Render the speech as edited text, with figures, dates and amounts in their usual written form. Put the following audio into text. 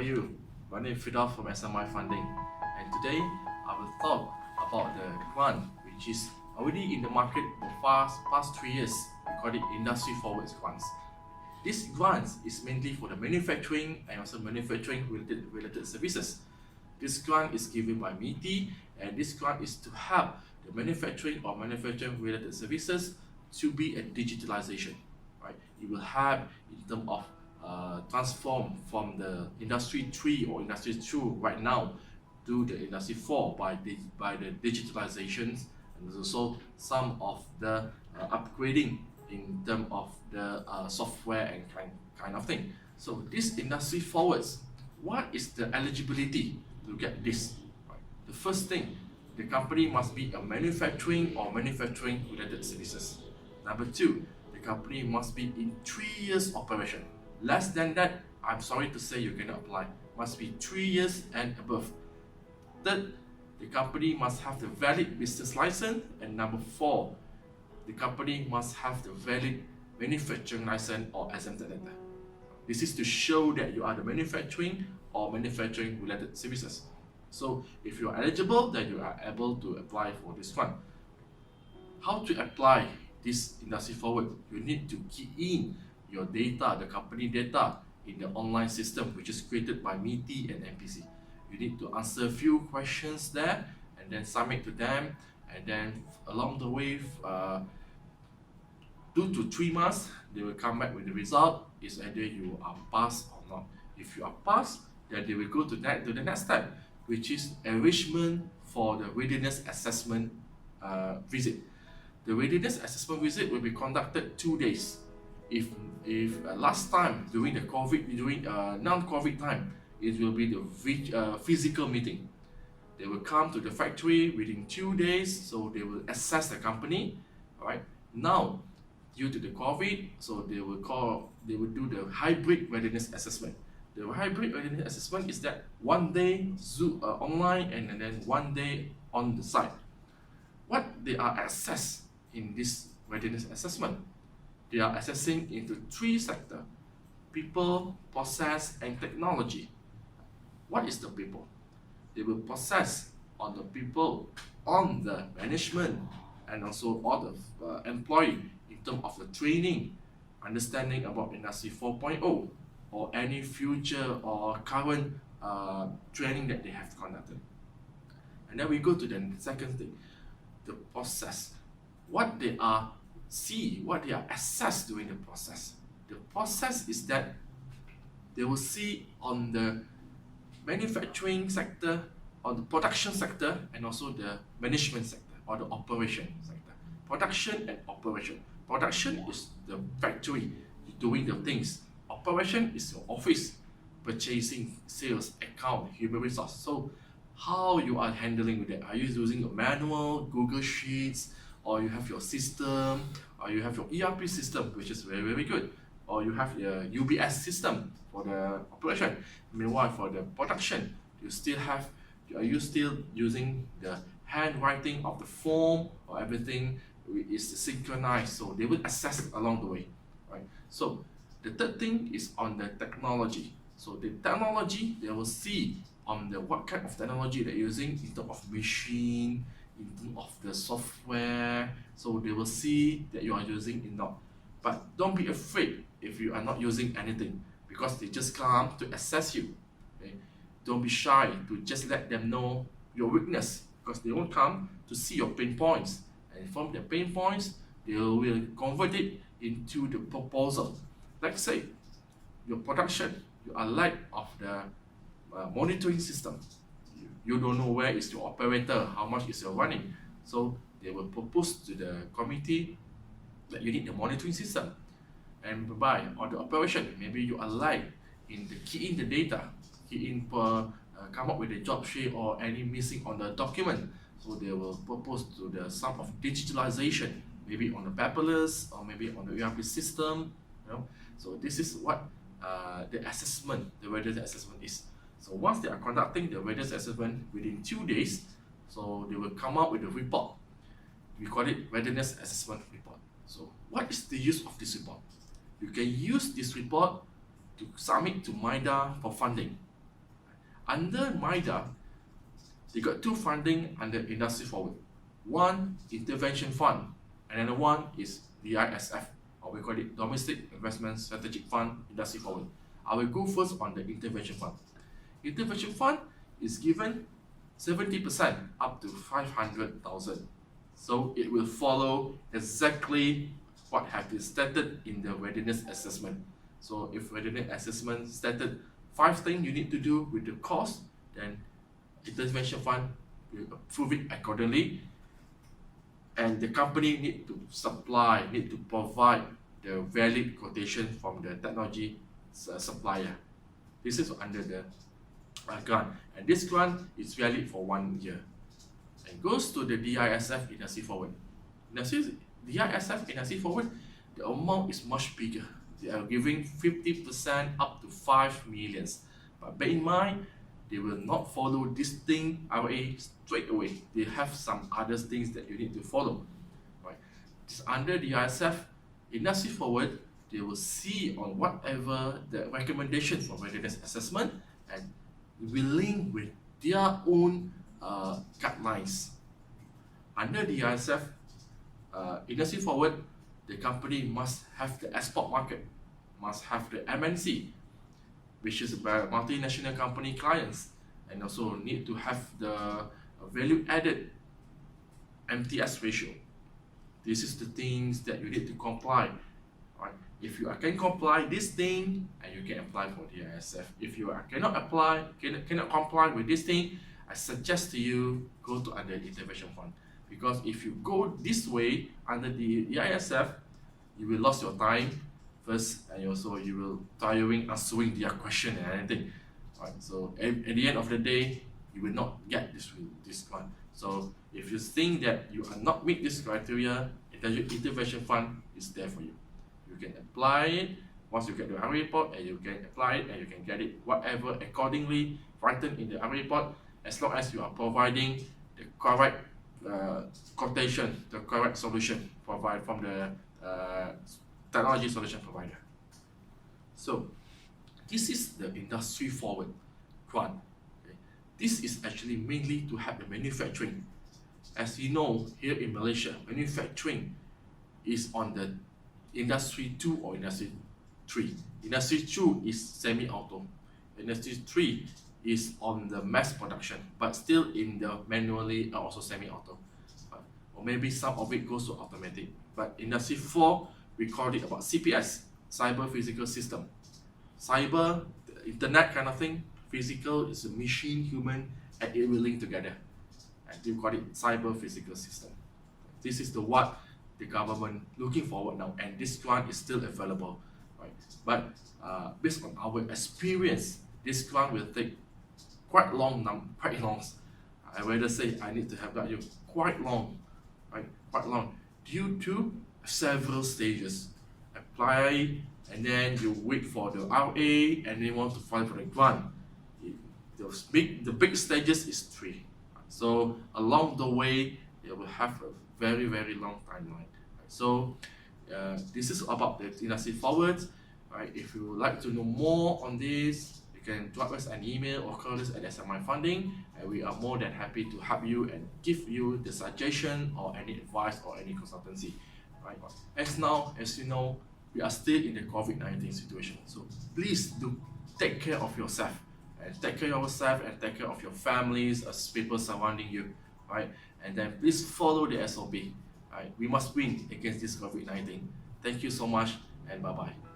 you? My name is Firdaus from SMI Funding, and today I will talk about the grant which is already in the market for past 3 years. We call it Industry4WRD grants. This grant is mainly for the manufacturing and also manufacturing related services. This grant is given by MITI, and this grant is to help the manufacturing or manufacturing related services to be a digitalization. Right? It will help in terms of transform from the Industry 3 or Industry 2 right now to the Industry 4 by the digitalizations, and also some of the upgrading in terms of the software and kind of thing. So this Industry4WRD, what is the eligibility to get this? Right. The first thing, the company must be a manufacturing or manufacturing related services. Number two, the company must be in 3 years operation. Less than that, I'm sorry to say you cannot apply. Must be 3 years and above. Third, the company must have the valid business license. And number four, the company must have the valid manufacturing license or exempted letter. This is to show that you are the manufacturing or manufacturing related services. So if you are eligible, then you are able to apply for this one. How to apply this Industry4WRD? You need to key in your data, the company data, in the online system which is created by MITI and MPC. You need to answer a few questions there and then submit to them, and then along the way 2 to 3 months they will come back with the result. Is either you are passed or not. If you are passed, then they will go to the next step, which is enrichment for the Readiness Assessment visit. The Readiness Assessment visit will be conducted 2 days. If last time during the non-COVID time, it will be the physical meeting. They will come to the factory within 2 days, so they will assess the company. All right. Now, due to the COVID, so they will do the hybrid readiness assessment. The hybrid readiness assessment is that 1 day Zoom online and then 1 day on the site. What they are assessed in this readiness assessment? They are assessing into 3 sectors: people, process, and technology. What is the people? They will process on the people, on the management, and also all the employee in terms of the training, understanding about Industry 4.0 or any future or current training that they have conducted. And then we go to the second thing, the process. What they are what they are assessed during the process. The process is that they will see on the manufacturing sector, on the production sector, and also the management sector or the operation sector. Production and operation. Production is the factory doing the things. Operation is your office, purchasing, sales, account, human resource. So how you are handling with it? Are you using a manual, Google Sheets, or you have your system, or you have your ERP system, which is very, very good, or you have your UBS system for the operation. Meanwhile, for the production, are you still using the handwriting of the form, or everything is synchronized? So they will assess along the way, right? So the third thing is on the technology. So the technology, they will see on the what kind of technology they're using in terms of machine, in terms of the software. So they will see that you are using it not. But don't be afraid if you are not using anything, because they just come to assess you. Okay? Don't be shy to just let them know your weakness, because they won't come to see your pain points, and from the pain points they will convert it into the proposal. Let's say your production, you are lack of the monitoring system. You don't know where is your operator, how much is your running. So they will propose to the committee that you need the monitoring system. And by on the operation, maybe you are light in the key in the data, come up with a job sheet or any missing on the document. So they will propose to the some of digitalization, maybe on the paperless or maybe on the ERP system. So this is what the assessment, the readiness assessment is. So once they are conducting the readiness assessment within 2 days, so they will come up with a report. We call it readiness assessment report. So what is the use of this report? You can use this report to submit to MIDA for funding. Under MIDA, they got two funding under Industry Forward. One, Intervention Fund, and another one is DISF, or we call it Domestic Investment Strategic Fund, Industry Forward. I will go first on the Intervention Fund. Intervention Fund is given 70% up to 500,000. So it will follow exactly what have been stated in the Readiness Assessment. So if Readiness Assessment stated 5 things you need to do with the cost, then Intervention Fund will approve it accordingly, and the company need to provide the valid quotation from the technology supplier. This is under the grant, and this grant is valid for 1 year and goes to the DISF Industry Forward. DISF Industry Forward, the amount is much bigger. They are giving 50% up to 5 million. But bear in mind, they will not follow this thing RA straight away. They have some other things that you need to follow. Right? It's under the DISF Industry Forward, they will see on whatever the recommendation for Readiness Assessment and will link with their own guidelines. Under the DISF Industry Forward, the company must have the export market, must have the MNC, which is by multinational company clients, and also need to have the value added MTS ratio. This is the things that you need to comply. Right? If you can comply this thing, and you can apply for the DISF. If you cannot comply with this thing, I suggest to you go to under Intervention Fund. Because if you go this way under the DISF, you will lose your time first, and also you will tiring answering their question and anything. Right? So at the end of the day, you will not get this one. So if you think that you are not meet this criteria, Intervention Fund is there for you. You can apply it once you get the annual report, and you can apply it and you can get it whatever accordingly written in the annual report, as long as you are providing the correct quotation, the correct solution provided from the technology solution provider. So this is the Industry Forward Grant. Okay. This is actually mainly to help the manufacturing. As you know, here in Malaysia, manufacturing is on the Industry 2 or Industry 3. Industry 2 is semi-auto. Industry 3 is on the mass production, but still in the manually or also semi-auto. Or maybe some of it goes to automatic. But Industry 4, we call it about CPS, Cyber Physical System. Cyber, the internet kind of thing. Physical is a machine, human, and it will link together. And we call it Cyber Physical System. This is the what the government looking forward now, and this grant is still available. Right? But based on our experience, this grant will take quite long. I rather say I need to have that quite long, right? Quite long, due to several stages. Apply, and then you wait for the RA, and then want to file for the grant. The big stages is 3. So along the way, you will have a very long timeline. So this is about the Industry Forward. Right? If you would like to know more on this, you can drop us an email or call us at SMI Funding, and we are more than happy to help you and give you the suggestion or any advice or any consultancy. Right? As you know, we are still in the COVID-19 situation. So please do take care of yourself, and take care of yourself and take care of your families, as people surrounding you. Right? And then please follow the SOP. Right? We must win against this COVID-19. Thank you so much, and bye-bye.